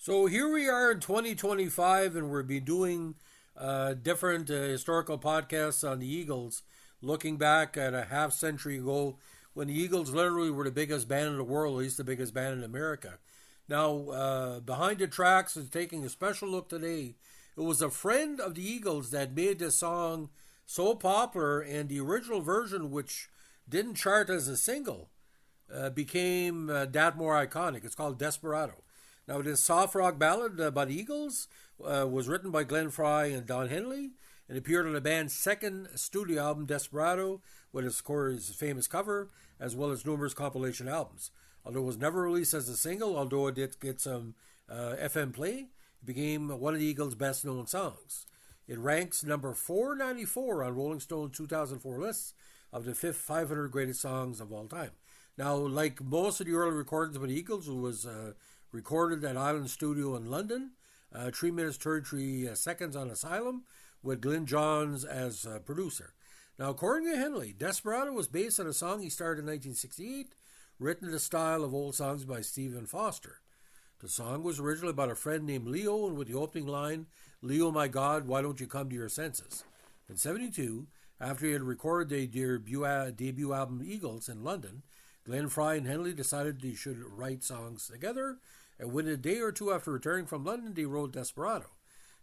So here we are in 2025, and we'll be doing different historical podcasts on the Eagles, looking back at a half century ago when the Eagles literally were the biggest band in the world, at least the biggest band in America. Now, behind the tracks is taking a special look today. It was a friend of the Eagles that made this song so popular, and the original version, which didn't chart as a single, became that more iconic. It's called Desperado. Now, this soft rock ballad by the Eagles was written by Glenn Frey and Don Henley and appeared on the band's second studio album, Desperado, with its famous cover, as well as numerous compilation albums. Although it was never released as a single, although it did get some FM play, it became one of the Eagles' best-known songs. It ranks number 494 on Rolling Stone's 2004 list of the 500 greatest songs of all time. Now, like most of the early recordings by the Eagles, it was recorded at Island Studio in London, 3 minutes 33 seconds on Asylum, with Glyn Johns as producer. Now, according to Henley, Desperado was based on a song he started in 1968, written in the style of old songs by Stephen Foster. The song was originally about a friend named Leo, and with the opening line, "Leo, my God, why don't you come to your senses?" In 1972, after he had recorded their debut album Eagles in London, Glenn Frey and Henley decided they should write songs together, and within a day or two after returning from London, they wrote Desperado.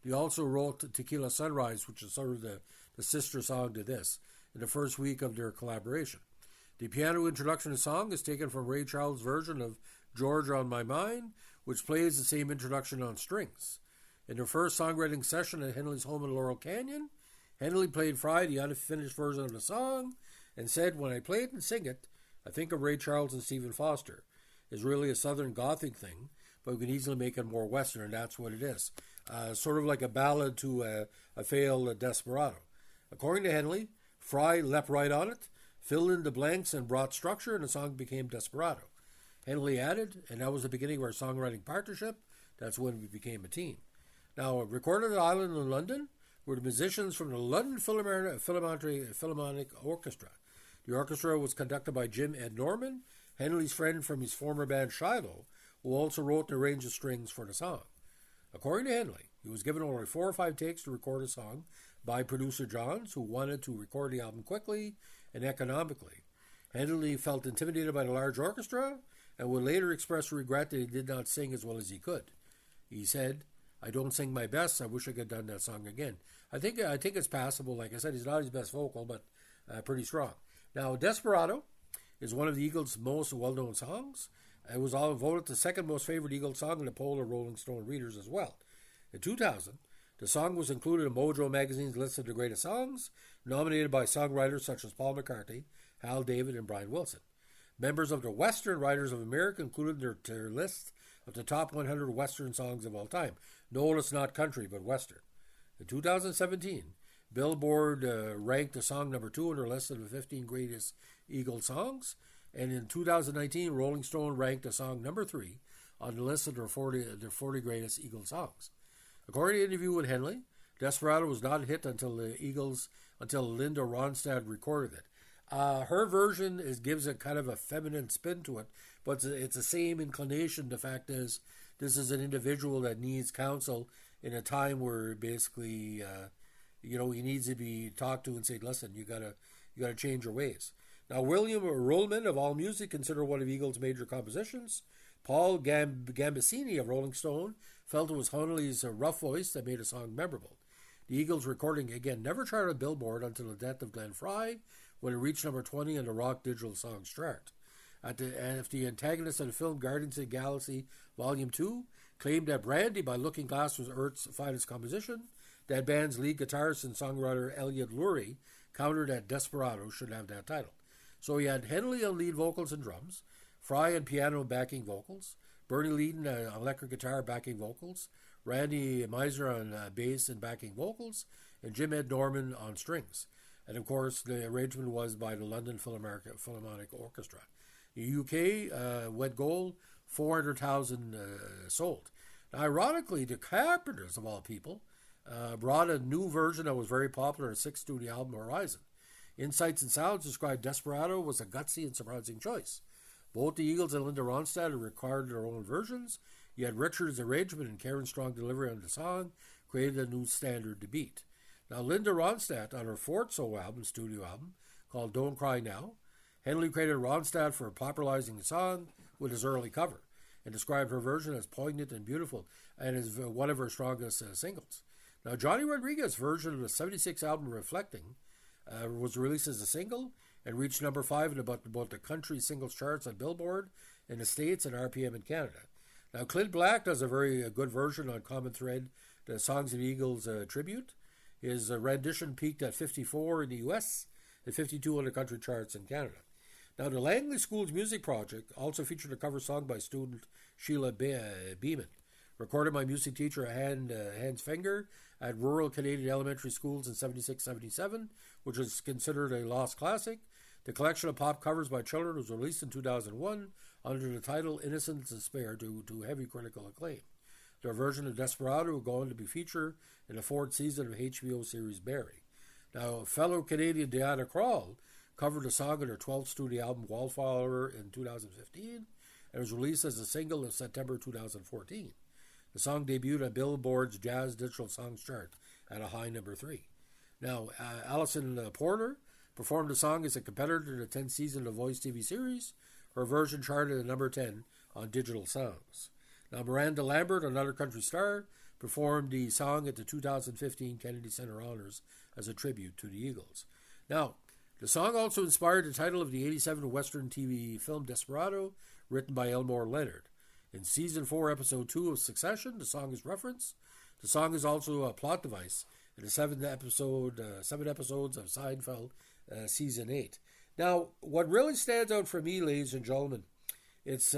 They also wrote Tequila Sunrise, which is sort of the sister song to this, in the first week of their collaboration. The piano introduction to the song is taken from Ray Charles' version of Georgia on My Mind, which plays the same introduction on strings. In their first songwriting session at Henley's home in Laurel Canyon, Henley played Frey the unfinished version of the song and said, "When I play it and sing it, I think of Ray Charles and Stephen Foster. It's really a Southern Gothic thing, but we can easily make it more Western," and that's what it is. Sort of like a ballad to a failed Desperado. According to Henley, Frey leapt right on it, filled in the blanks and brought structure, and the song became Desperado. Henley added, "And that was the beginning of our songwriting partnership. That's when we became a team." Now, recorded at Island in London were the musicians from the London Philharmonic Orchestra. The orchestra was conducted by Jim Ed Norman, Henley's friend from his former band Shiloh, who also wrote and arranged the strings for the song. According to Henley, he was given only 4 or 5 takes to record a song by producer Johns, who wanted to record the album quickly and economically. Henley felt intimidated by the large orchestra and would later express regret that he did not sing as well as he could. He said, "I don't sing my best. I wish I could have done that song again." I think it's passable. Like I said, he's not his best vocal, but pretty strong. Now, Desperado is one of the Eagles' most well-known songs. It was all voted the second most favorite Eagles song in the poll of Rolling Stone readers as well. In 2000, the song was included in Mojo magazine's list of the greatest songs, nominated by songwriters such as Paul McCartney, Hal David, and Brian Wilson. Members of the Western Writers of America included their list of the top 100 Western songs of all time. Notice not country, but Western. In 2017, Billboard ranked the song number 2 on their list of the 15 greatest Eagles songs, and in 2019, Rolling Stone ranked the song number 3 on the list of their 40 greatest Eagles songs. According to an interview with Henley, Desperado was not a hit until Linda Ronstadt recorded it. Her version gives a kind of a feminine spin to it, but it's the same inclination. The fact is, this is an individual that needs counsel in a time where basically, he needs to be talked to and said, "Listen, you gotta change your ways." Now, William Ruhlman of AllMusic considered one of Eagles' major compositions. Paul Gambasini of Rolling Stone felt it was Henley's rough voice that made the song memorable. The Eagles' recording, again, never charted on Billboard until the death of Glenn Frey, when it reached number 20 on the Rock Digital Songs chart. If the antagonist of the film Guardians of the Galaxy Volume 2 claimed that Brandy by Looking Glass was Earth's finest composition, that band's lead guitarist and songwriter Elliot Lurie countered that Desperado should have that title. So he had Henley on lead vocals and drums, Frey on piano and backing vocals, Bernie Leadon on electric guitar backing vocals, Randy Meisner on bass and backing vocals, and Jim Ed Norman on strings. And of course, the arrangement was by the London Philharmonic Orchestra. The UK went gold, 400,000 sold. Now, ironically, the Carpenters, of all people, brought a new version that was very popular in 6th studio album Horizon. Insights and Sounds described Desperado was a gutsy and surprising choice. Both the Eagles and Linda Ronstadt recorded their own versions, Yet Richard's arrangement and Karen's strong delivery on the song created a new standard to beat. Now, Linda Ronstadt, on her fourth solo studio album, called Don't Cry Now, Henley credited Ronstadt for popularizing the song with his early cover and described her version as poignant and beautiful and as one of her strongest singles. Now, Johnny Rodriguez's version of the 76 album Reflecting was released as a single and reached number 5 in both the country singles charts on Billboard in the States and RPM in Canada. Now, Clint Black does a very good version on Common Thread, the Songs of the Eagles tribute. His rendition peaked at 54 in the U.S. and 52 on the country charts in Canada. Now, the Langley School's music project also featured a cover song by student Sheila Beeman, recorded by music teacher Hans Finger at rural Canadian elementary schools in 76-77, which is considered a lost classic. The collection of pop covers by children was released in 2001 under the title Innocent Despair to heavy critical acclaim. Their version of Desperado will go on to be featured in the 4th season of HBO series Barry. Now, fellow Canadian Diana Krall covered the song on her 12th studio album Wallflower in 2015 and was released as a single in September 2014. The song debuted on Billboard's Jazz Digital Songs chart at a high number 3. Now, Alison Porter performed the song as a competitor to the 10th season of the Voice TV series. Her version charted at number 10 on Digital Songs. Now, Miranda Lambert, another country star, performed the song at the 2015 Kennedy Center Honors as a tribute to the Eagles. Now, the song also inspired the title of the 1987 Western TV film Desperado, written by Elmore Leonard. In Season 4, Episode 2 of Succession, the song is referenced. The song is also a plot device in the 7 episodes of Seinfeld Season 8. Now, what really stands out for me, ladies and gentlemen, it's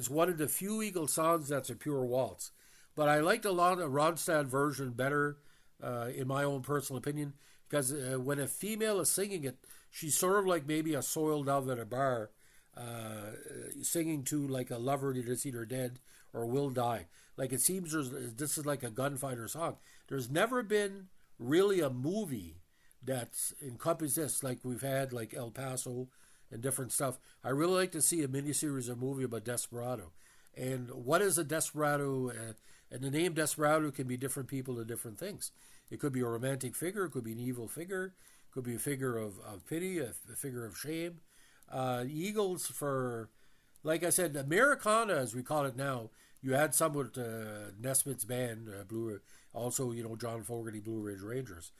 one of the few Eagles songs that's a pure waltz. But I liked a lot of the Ronstadt version better, in my own personal opinion, because when a female is singing it, she's sort of like maybe a soiled dove at a bar, singing to like a lover that is either dead or will die. Like it seems this is like a gunfighter song. There's never been really a movie that's encompassed this, like we've had like El Paso and different stuff. I really like to see a miniseries or movie about Desperado. And what is a Desperado? And the name Desperado can be different people to different things. It could be a romantic figure, it could be an evil figure, it could be a figure of pity, a figure of shame. Eagles, for, like I said, Americana, as we call it now, you had some with Nesbitt's band, also, John Fogerty, Blue Ridge Rangers.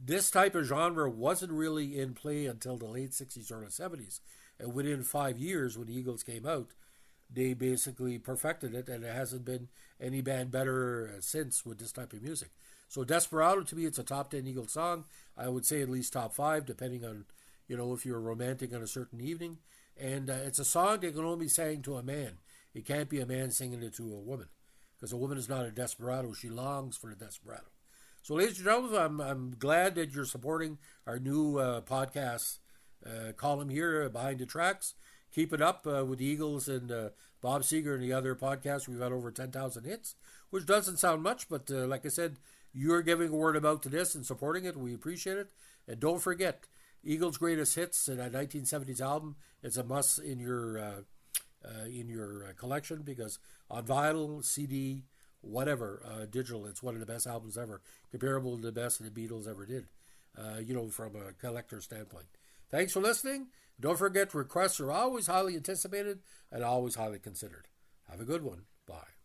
This type of genre wasn't really in play until the late 60s, early 70s. And within 5 years, when the Eagles came out, they basically perfected it, and there hasn't been any band better since with this type of music. So Desperado, to me, it's a top 10 Eagles song. I would say at least top 5, depending on, if you're romantic on a certain evening. And it's a song that can only be sang to a man. It can't be a man singing it to a woman, because a woman is not a desperado. She longs for a desperado. So, ladies and gentlemen, I'm glad that you're supporting our new podcast column here, Behind the Tracks. Keep it up with the Eagles and Bob Seger and the other podcasts. We've had over 10,000 hits, which doesn't sound much, but like I said, you're giving a word about to this and supporting it. We appreciate it. And don't forget, Eagles' Greatest Hits and that 1970s album is a must in your collection, because on vinyl, CD, whatever, digital, it's one of the best albums ever, comparable to the best the Beatles ever did, from a collector standpoint. Thanks for listening. Don't forget, requests are always highly anticipated and always highly considered. Have a good one. Bye.